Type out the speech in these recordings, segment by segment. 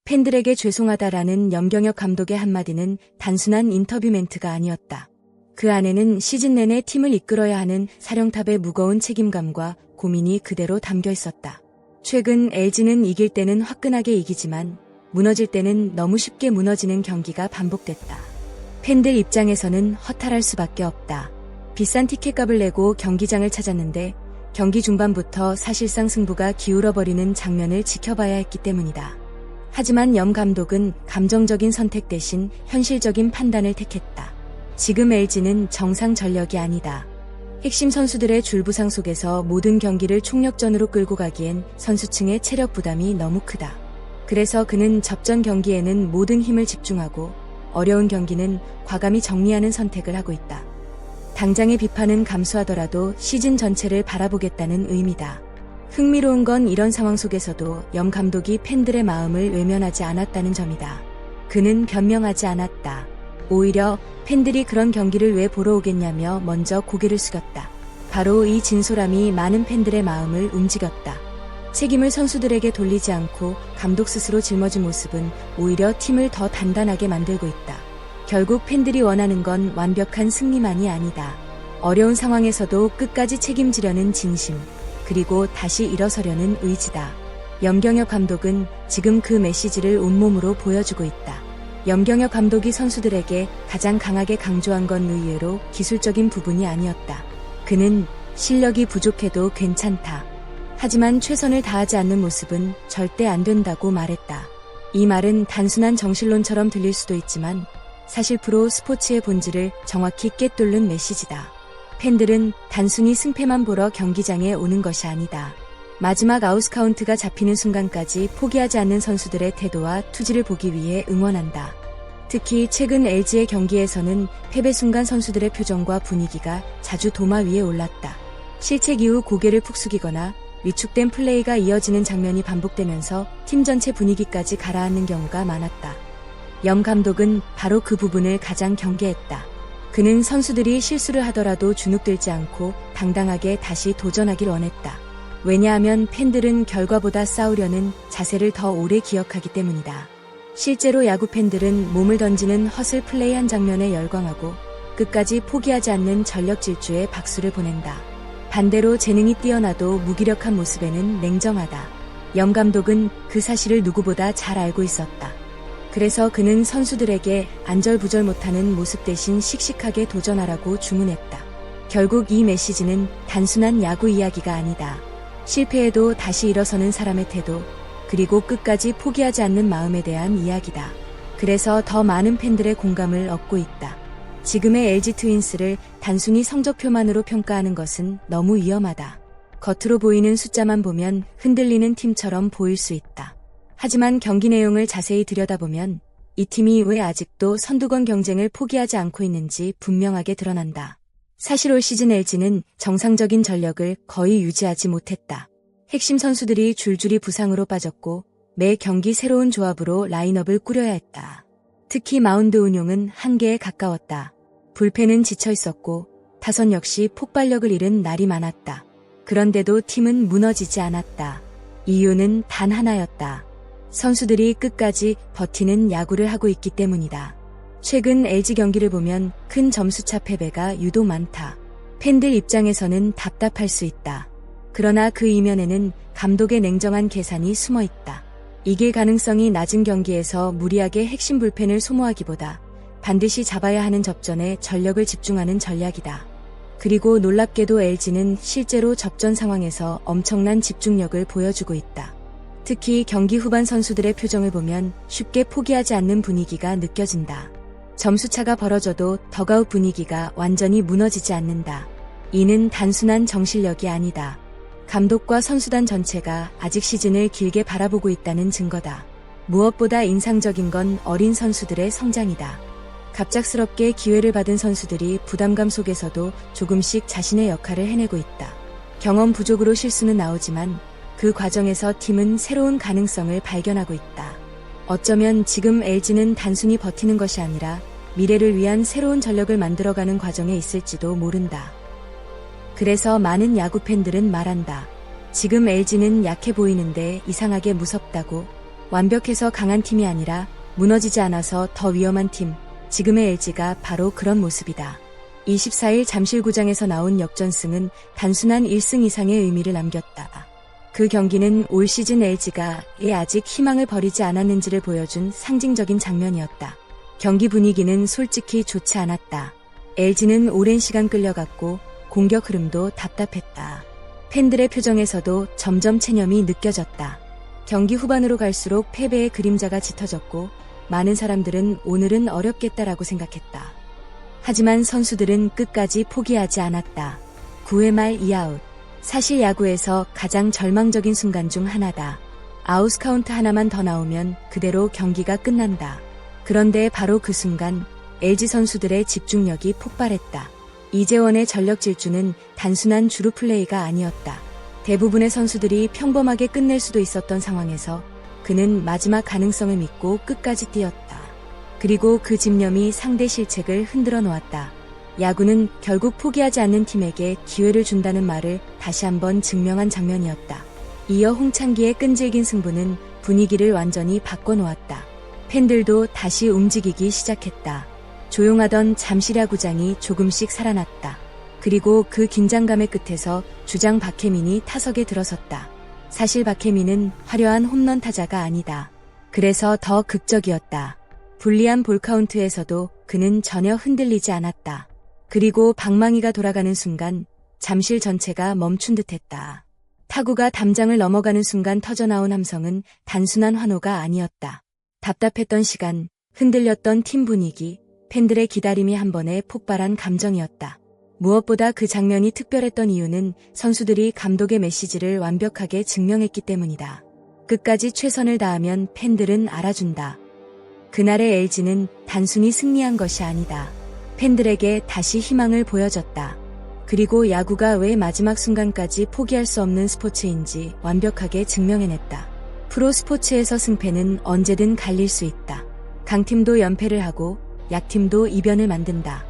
팬들에게 죄송하다라는 염경엽 감독의 한마디는 단순한 인터뷰 멘트가 아니었다. 그 안에는 시즌 내내 팀을 이끌어야 하는 사령탑의 무거운 책임감과 고민이 그대로 담겨 있었다. 최근 LG는 이길 때는 화끈하게 이기지만 무너질 때는 너무 쉽게 무너지는 경기가 반복됐다. 팬들 입장에서는 허탈할 수밖에 없다. 비싼 티켓값을 내고 경기장을 찾았는데 경기 중반부터 사실상 승부가 기울어버리는 장면을 지켜봐야 했기 때문이다. 하지만 염 감독은 감정적인 선택 대신 현실적인 판단을 택했다. 지금 LG는 정상 전력이 아니다. 핵심 선수들의 줄부상 속에서 모든 경기를 총력전으로 끌고 가기엔 선수층의 체력 부담이 너무 크다. 그래서 그는 접전 경기에는 모든 힘을 집중하고 어려운 경기는 과감히 정리하는 선택을 하고 있다. 당장의 비판은 감수하더라도 시즌 전체를 바라보겠다는 의미다. 흥미로운 건 이런 상황 속에서도 염 감독이 팬들의 마음을 외면하지 않았다는 점이다. 그는 변명하지 않았다. 오히려 팬들이 그런 경기를 왜 보러 오겠냐며 먼저 고개를 숙였다. 바로 이 진솔함이 많은 팬들의 마음을 움직였다. 책임을 선수들에게 돌리지 않고 감독 스스로 짊어진 모습은 오히려 팀을 더 단단하게 만들고 있다. 결국 팬들이 원하는 건 완벽한 승리만이 아니다. 어려운 상황에서도 끝까지 책임지려는 진심, 그리고 다시 일어서려는 의지다. 염경엽 감독은 지금 그 메시지를 온몸으로 보여주고 있다. 염경엽 감독이 선수들에게 가장 강하게 강조한 건 의외로 기술적인 부분이 아니었다. 그는 실력이 부족해도 괜찮다. 하지만 최선을 다하지 않는 모습은 절대 안 된다고 말했다. 이 말은 단순한 정신론처럼 들릴 수도 있지만 사실 프로 스포츠의 본질을 정확히 꿰뚫는 메시지다. 팬들은 단순히 승패만 보러 경기장에 오는 것이 아니다. 마지막 아웃카운트가 잡히는 순간까지 포기하지 않는 선수들의 태도와 투지를 보기 위해 응원한다. 특히 최근 LG의 경기에서는 패배 순간 선수들의 표정과 분위기가 자주 도마 위에 올랐다. 실책 이후 고개를 푹 숙이거나 위축된 플레이가 이어지는 장면이 반복되면서 팀 전체 분위기까지 가라앉는 경우가 많았다. 염 감독은 바로 그 부분을 가장 경계했다. 그는 선수들이 실수를 하더라도 주눅들지 않고 당당하게 다시 도전하길 원했다. 왜냐하면 팬들은 결과보다 싸우려는 자세를 더 오래 기억하기 때문이다. 실제로 야구 팬들은 몸을 던지는 허슬 플레이 한 장면에 열광하고 끝까지 포기하지 않는 전력 질주에 박수를 보낸다. 반대로 재능이 뛰어나도 무기력한 모습에는 냉정하다. 염 감독은 그 사실을 누구보다 잘 알고 있었다. 그래서 그는 선수들에게 안절부절 못하는 모습 대신 씩씩하게 도전하라고 주문했다. 결국 이 메시지는 단순한 야구 이야기가 아니다. 실패해도 다시 일어서는 사람의 태도, 그리고 끝까지 포기하지 않는 마음에 대한 이야기다. 그래서 더 많은 팬들의 공감을 얻고 있다. 지금의 LG 트윈스를 단순히 성적표만으로 평가하는 것은 너무 위험하다. 겉으로 보이는 숫자만 보면 흔들리는 팀처럼 보일 수 있다. 하지만 경기 내용을 자세히 들여다보면 이 팀이 왜 아직도 선두권 경쟁을 포기하지 않고 있는지 분명하게 드러난다. 사실 올 시즌 LG는 정상적인 전력을 거의 유지하지 못했다. 핵심 선수들이 줄줄이 부상으로 빠졌고 매 경기 새로운 조합으로 라인업을 꾸려야 했다. 특히 마운드 운용은 한계에 가까웠다. 불펜은 지쳐 있었고 타선 역시 폭발력을 잃은 날이 많았다. 그런데도 팀은 무너지지 않았다. 이유는 단 하나였다. 선수들이 끝까지 버티는 야구를 하고 있기 때문이다. 최근 LG 경기를 보면 큰 점수차 패배가 유독 많다. 팬들 입장에서는 답답할 수 있다. 그러나 그 이면에는 감독의 냉정한 계산이 숨어 있다. 이길 가능성이 낮은 경기에서 무리하게 핵심 불펜을 소모하기보다 반드시 잡아야 하는 접전에 전력을 집중하는 전략이다. 그리고 놀랍게도 LG는 실제로 접전 상황에서 엄청난 집중력을 보여주고 있다. 특히 경기 후반 선수들의 표정을 보면 쉽게 포기하지 않는 분위기가 느껴진다. 점수차가 벌어져도 덕아웃 분위기가 완전히 무너지지 않는다. 이는 단순한 정신력이 아니다. 감독과 선수단 전체가 아직 시즌을 길게 바라보고 있다는 증거다. 무엇보다 인상적인 건 어린 선수들의 성장이다. 갑작스럽게 기회를 받은 선수들이 부담감 속에서도 조금씩 자신의 역할을 해내고 있다. 경험 부족으로 실수는 나오지만 그 과정에서 팀은 새로운 가능성을 발견하고 있다. 어쩌면 지금 LG는 단순히 버티는 것이 아니라 미래를 위한 새로운 전력을 만들어가는 과정에 있을지도 모른다. 그래서 많은 야구 팬들은 말한다. 지금 LG는 약해 보이는데 이상하게 무섭다고. 완벽해서 강한 팀이 아니라 무너지지 않아서 더 위험한 팀. 지금의 LG가 바로 그런 모습이다. 24일 잠실구장에서 나온 역전승은 단순한 1승 이상의 의미를 남겼다. 그 경기는 올 시즌 LG가 아직 희망을 버리지 않았는지를 보여준 상징적인 장면이었다. 경기 분위기는 솔직히 좋지 않았다. LG는 오랜 시간 끌려갔고 공격 흐름도 답답했다. 팬들의 표정에서도 점점 체념이 느껴졌다. 경기 후반으로 갈수록 패배의 그림자가 짙어졌고 많은 사람들은 오늘은 어렵겠다라고 생각했다. 하지만 선수들은 끝까지 포기하지 않았다. 9회 말 2아웃. 사실 야구에서 가장 절망적인 순간 중 하나다. 아웃 카운트 하나만 더 나오면 그대로 경기가 끝난다. 그런데 바로 그 순간 LG 선수들의 집중력이 폭발했다. 이재원의 전력 질주는 단순한 주루 플레이가 아니었다. 대부분의 선수들이 평범하게 끝낼 수도 있었던 상황에서 그는 마지막 가능성을 믿고 끝까지 뛰었다. 그리고 그 집념이 상대 실책을 흔들어 놓았다. 야구는 결국 포기하지 않는 팀에게 기회를 준다는 말을 다시 한번 증명한 장면이었다. 이어 홍창기의 끈질긴 승부는 분위기를 완전히 바꿔놓았다. 팬들도 다시 움직이기 시작했다. 조용하던 잠실야구장이 조금씩 살아났다. 그리고 그 긴장감의 끝에서 주장 박혜민이 타석에 들어섰다. 사실 박혜민은 화려한 홈런 타자가 아니다. 그래서 더 극적이었다. 불리한 볼카운트에서도 그는 전혀 흔들리지 않았다. 그리고 방망이가 돌아가는 순간 잠실 전체가 멈춘 듯했다. 타구가 담장을 넘어가는 순간 터져나온 함성은 단순한 환호가 아니었다. 답답했던 시간, 흔들렸던 팀 분위기, 팬들의 기다림이 한 번에 폭발한 감정이었다. 무엇보다 그 장면이 특별했던 이유는 선수들이 감독의 메시지를 완벽하게 증명했기 때문이다. 끝까지 최선을 다하면 팬들은 알아준다. 그날의 LG는 단순히 승리한 것이 아니다. 팬들에게 다시 희망을 보여줬다. 그리고 야구가 왜 마지막 순간까지 포기할 수 없는 스포츠인지 완벽하게 증명해냈다. 프로 스포츠에서 승패는 언제든 갈릴 수 있다. 강팀도 연패를 하고 약팀도 이변을 만든다.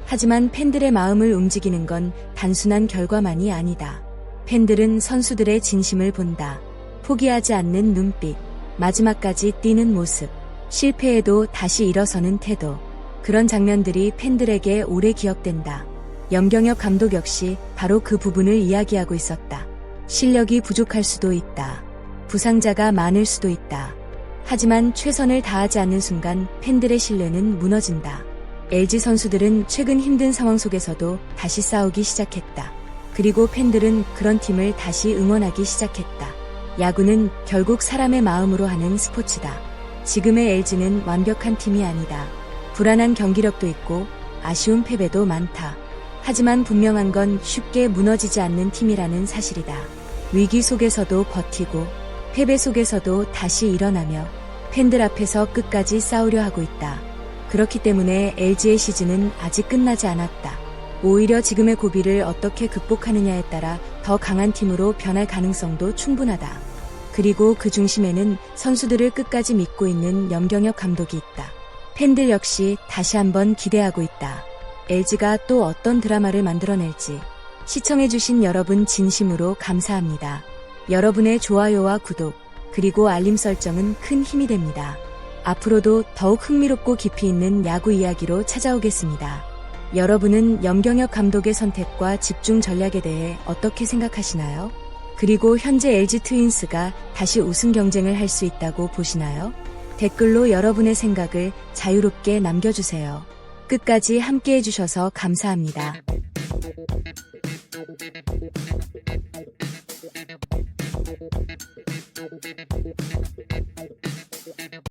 하지만 팬들의 마음을 움직이는 건 단순한 결과만이 아니다. 팬들은 선수들의 진심을 본다. 포기하지 않는 눈빛, 마지막까지 뛰는 모습, 실패해도 다시 일어서는 태도. 그런 장면들이 팬들에게 오래 기억된다. 염경엽 감독 역시 바로 그 부분을 이야기하고 있었다. 실력이 부족할 수도 있다. 부상자가 많을 수도 있다. 하지만 최선을 다하지 않는 순간 팬들의 신뢰는 무너진다. LG 선수들은 최근 힘든 상황 속에서도 다시 싸우기 시작했다. 그리고 팬들은 그런 팀을 다시 응원하기 시작했다. 야구는 결국 사람의 마음으로 하는 스포츠다. 지금의 LG는 완벽한 팀이 아니다. 불안한 경기력도 있고 아쉬운 패배도 많다. 하지만 분명한 건 쉽게 무너지지 않는 팀이라는 사실이다. 위기 속에서도 버티고 패배 속에서도 다시 일어나며 팬들 앞에서 끝까지 싸우려 하고 있다. 그렇기 때문에 LG의 시즌은 아직 끝나지 않았다. 오히려 지금의 고비를 어떻게 극복하느냐에 따라 더 강한 팀으로 변할 가능성도 충분하다. 그리고 그 중심에는 선수들을 끝까지 믿고 있는 염경엽 감독이 있다. 팬들 역시 다시 한번 기대하고 있다. LG가 또 어떤 드라마를 만들어낼지. 시청해주신 여러분 진심으로 감사합니다. 여러분의 좋아요와 구독, 그리고 알림 설정은 큰 힘이 됩니다. 앞으로도 더욱 흥미롭고 깊이 있는 야구 이야기로 찾아오겠습니다. 여러분은 염경엽 감독의 선택과 집중 전략에 대해 어떻게 생각하시나요? 그리고 현재 LG 트윈스가 다시 우승 경쟁을 할 수 있다고 보시나요? 댓글로 여러분의 생각을 자유롭게 남겨주세요. 끝까지 함께 해주셔서 감사합니다.